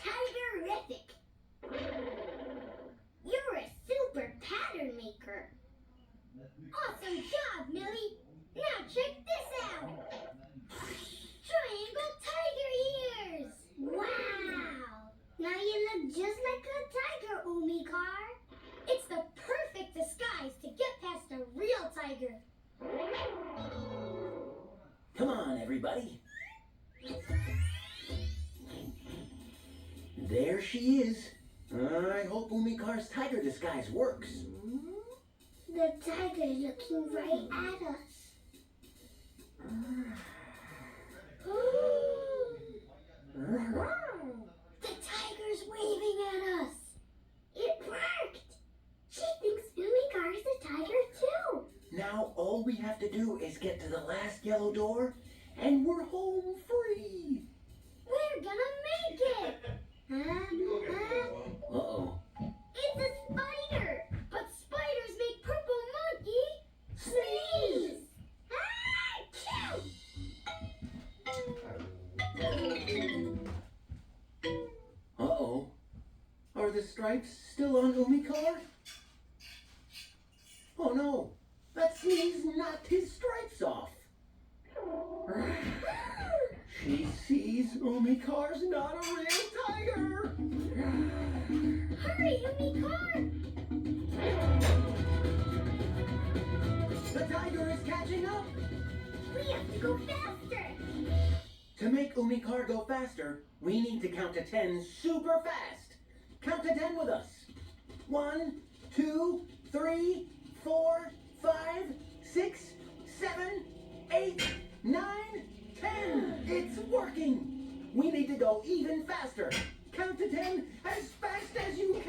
Tigerific! You're a super pattern maker. Awesome job, Millie. Now check this out. Triangle tiger ears. Wow. Now you look just like a tiger, Umikar. It's the perfect disguise to get past a real tiger. Come on, everybody. There she is. I hope Umikar's tiger disguise works. The tiger is looking right at us. The tiger's waving at us. It worked. She thinks Umikar is a tiger too. Now all we have to do is get to the last yellow door, and we're home free. We're gonna make it. Uh-oh. It's a spider. But spiders make Purple Monkey sneeze. Uh-oh. Are the stripes still on Umikar? Oh no, that sneeze knocked his stripes off. She sees Umikar's not a real tiger. Hurry, Umikar! The tiger is catching up. We have to go faster. To make Umikar go faster, we need to count to 10 super fast. Count to 10 with us. 1, 2, 3, 4, 5, 6, 7, 8, 9, 10. It's working. We need to go even faster. Count to 10 as fast as you